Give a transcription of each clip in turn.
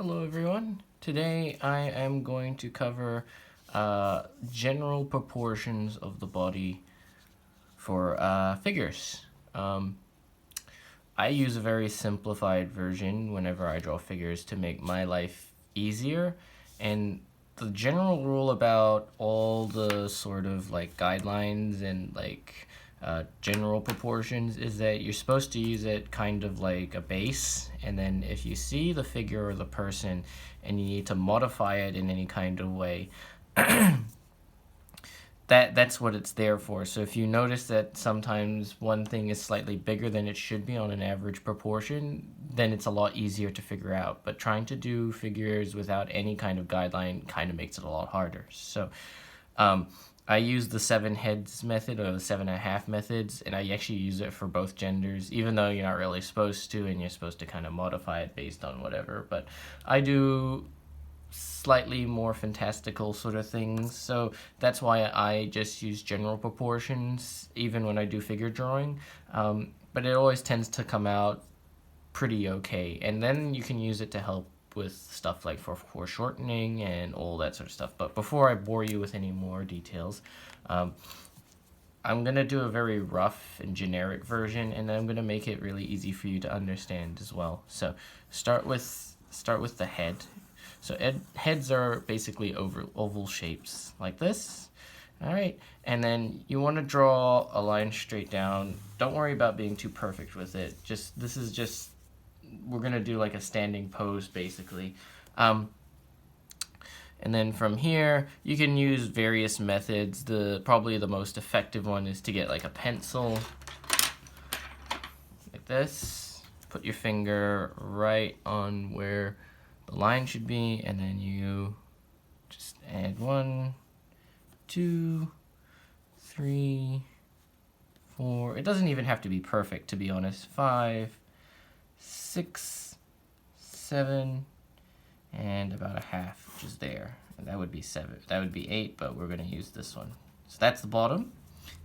Hello everyone. Today I am going to cover general proportions of the body for figures. Um, I use a very simplified version whenever I draw figures to make my life easier, and the general rule about all the sort of like guidelines and general proportions is that you're supposed to use it kind of like a base, and then if you see the figure or the person and you need to modify it in any kind of way, that's what it's there for. So if you notice that sometimes one thing is slightly bigger than it should be on an average proportion, then it's a lot easier to figure out. But trying to do figures without any kind of guideline kind of makes it a lot harder. So um, I use the 7 heads method or the 7.5 methods, and I actually use it for both genders, even though you're not really supposed to, and you're supposed to kind of modify it based on whatever. But I do slightly more fantastical sort of things, so that's why I just use general proportions even when I do figure drawing, but it always tends to come out pretty okay, and then you can use it to help with stuff like for foreshortening and all that sort of stuff. But before I bore you with any more details, um, I'm going to do a very rough and generic version, and I'm going to make it really easy for you to understand as well. So start with the head. So heads are basically oval shapes like this. All right, and then you want to draw a line straight down. Don't worry about being too perfect with it. This is just, we're gonna do like a standing pose basically. And then from here, you can use various methods. Probably the most effective one is to get like a pencil, like this. Put your finger right on where the line should be, and then you just add 1, 2, 3, 4. It doesn't even have to be perfect, to be honest. 5, 6, 7, and about a half, which is there. And that would be 7. That would be 8, but we're going to use this one. So that's the bottom,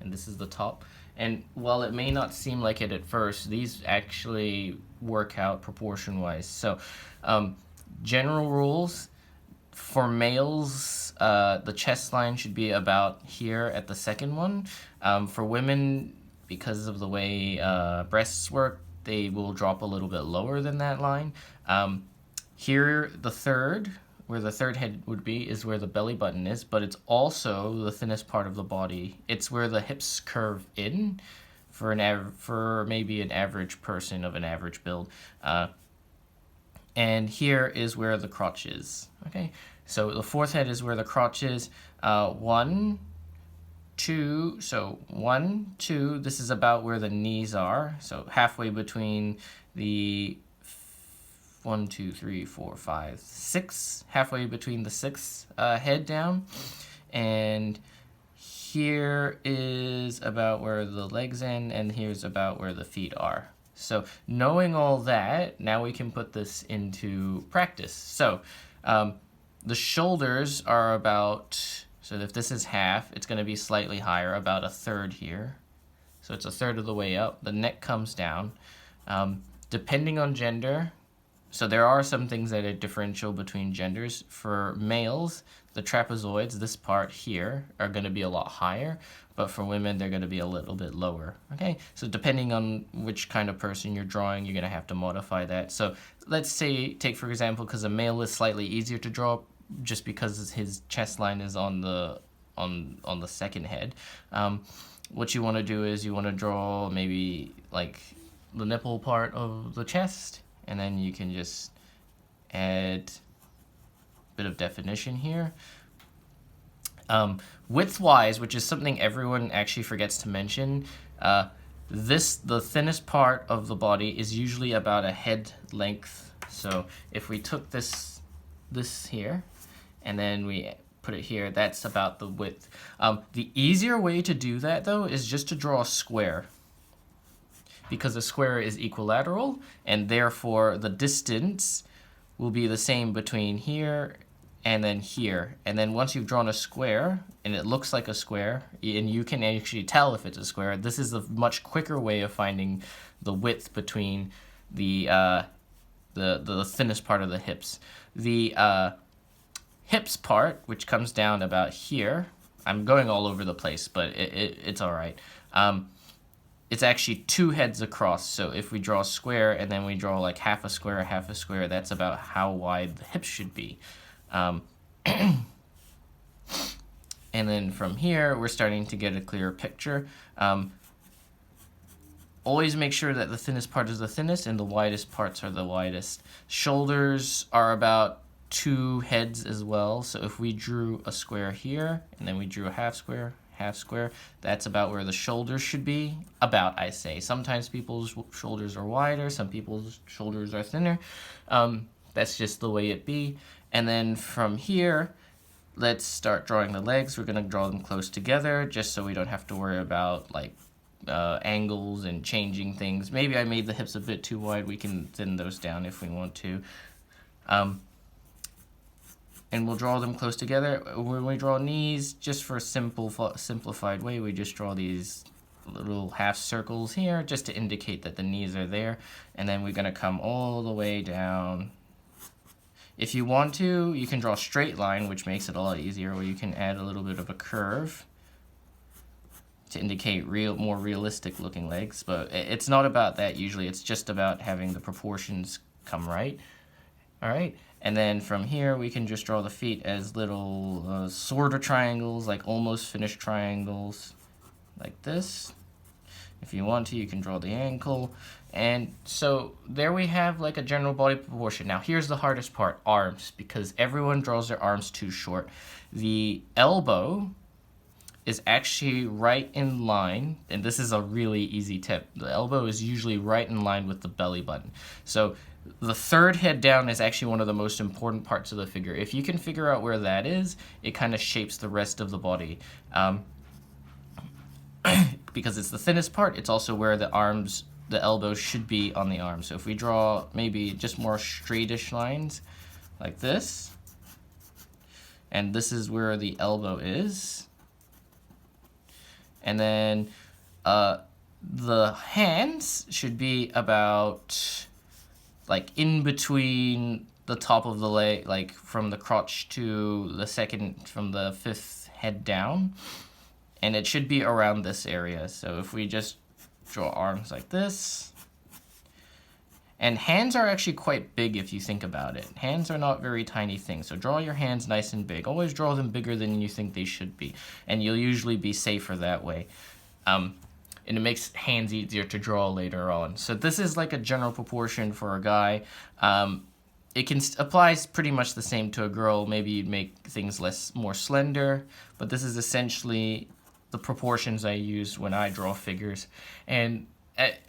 and this is the top. And while it may not seem like it at first, these actually work out proportion-wise. So general rules for males, the chest line should be about here at the second one. For women, because of the way breasts work, they will drop a little bit lower than that line. Here, the third, where the third head would be, is where the belly button is, but it's also the thinnest part of the body. It's where the hips curve in for maybe an average person of an average build. And here is where the crotch is. Okay, so the fourth head is where the crotch is. 1, 2, so 1, 2, this is about where the knees are. So halfway between the 1, 2, 3, 4, 5, 6, halfway between the 6th head down. And here is about where the legs end, and here's about where the feet are. So knowing all that, now we can put this into practice. So the shoulders are about, so if this is half, it's going to be slightly higher, about a third here. So it's a third of the way up. The neck comes down. Depending on gender, so there are some things that are differential between genders. For males, the trapezoids, this part here, are going to be a lot higher, but for women, they're going to be a little bit lower. Okay, so depending on which kind of person you're drawing, you're going to have to modify that. So let's say, take for example, because a male is slightly easier to draw just because his chest line is on the second head. What you want to do is you want to draw maybe like the nipple part of the chest, and then you can just add a bit of definition here. Width-wise, which is something everyone actually forgets to mention, the thinnest part of the body is usually about a head length. So if we took this here, and then we put it here, that's about the width. The easier way to do that, though, is just to draw a square, because a square is equilateral, and therefore the distance will be the same between here and then here. And then once you've drawn a square, and it looks like a square, and you can actually tell if it's a square, this is a much quicker way of finding the width between the the thinnest part of the hips. The hips part, which comes down about here, I'm going all over the place, but it's all right. It's actually 2 heads across, so if we draw a square and then we draw like half a square, that's about how wide the hips should be. And then from here, we're starting to get a clearer picture. Always make sure that the thinnest part is the thinnest and the widest parts are the widest. Shoulders are about 2 heads as well, so if we drew a square here and then we drew a half square, that's about where the shoulders should be. About, I say. Sometimes people's shoulders are wider, some people's shoulders are thinner. That's just the way it be. And then from here, let's start drawing the legs. We're gonna draw them close together just so we don't have to worry about like angles and changing things. Maybe I made the hips a bit too wide. We can thin those down if we want to. And we'll draw them close together. When we draw knees, just for a simplified way, we just draw these little half circles here just to indicate that the knees are there. And then we're gonna come all the way down. If you want to, you can draw a straight line, which makes it a lot easier, or you can add a little bit of a curve to indicate more realistic looking legs. But it's not about that usually, it's just about having the proportions come right. All right. And then from here, we can just draw the feet as little sort of triangles, like almost finished triangles, like this. If you want to, you can draw the ankle. And so there we have like a general body proportion. Now here's the hardest part, arms, because everyone draws their arms too short. The elbow is actually right in line, and this is a really easy tip. The elbow is usually right in line with the belly button. So the third head down is actually one of the most important parts of the figure. If you can figure out where that is, it kind of shapes the rest of the body. Because it's the thinnest part, it's also where the arms, the elbow should be on the arm. So if we draw maybe just more straightish lines like this, and this is where the elbow is. And then the hands should be about like in between the top of the leg, like from the crotch to the second, from the 5th head down. And it should be around this area. So if we just draw arms like this. And hands are actually quite big if you think about it. Hands are not very tiny things. So draw your hands nice and big. Always draw them bigger than you think they should be. And you'll usually be safer that way. And it makes hands easier to draw later on. So this is like a general proportion for a guy. It can applies pretty much the same to a girl. Maybe you'd make things more slender, but this is essentially the proportions I use when I draw figures. And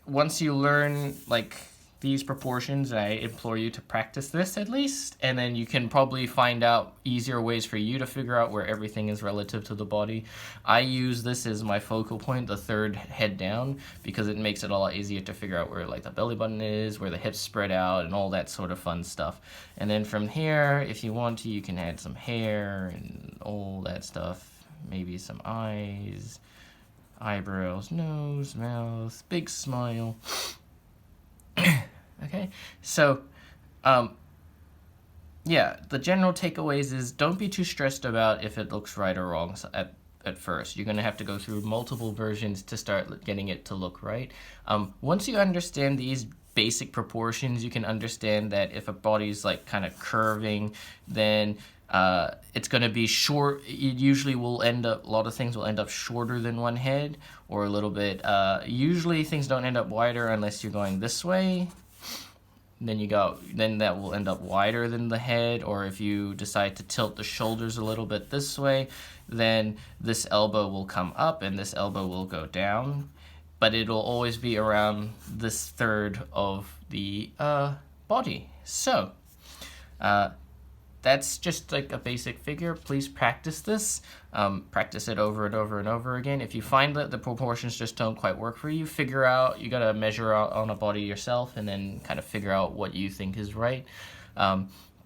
once you learn like these proportions, I implore you to practice this at least, and then you can probably find out easier ways for you to figure out where everything is relative to the body. I use this as my focal point, the 3rd head down, because it makes it a lot easier to figure out where like the belly button is, where the hips spread out, and all that sort of fun stuff. And then from here, if you want to, you can add some hair and all that stuff. Maybe some eyes, eyebrows, nose, mouth, big smile. Okay, so yeah, the general takeaways is don't be too stressed about if it looks right or wrong at first. You're going to have to go through multiple versions to start getting it to look right. Once you understand these basic proportions, you can understand that if a body's like kind of curving, then it's going to be short. It usually will end up, a lot of things will end up shorter than one head, or a little bit. Usually things don't end up wider unless you're going this way. Then that will end up wider than the head, or if you decide to tilt the shoulders a little bit this way, then this elbow will come up and this elbow will go down, but it'll always be around this 1/3 of the body. So that's just like a basic figure. Please practice this. Practice it over and over and over again. If you find that the proportions just don't quite work for you, you gotta measure out on a body yourself and then kind of figure out what you think is right.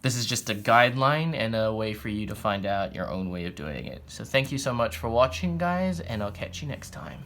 This is just a guideline and a way for you to find out your own way of doing it. So thank you so much for watching, guys, and I'll catch you next time.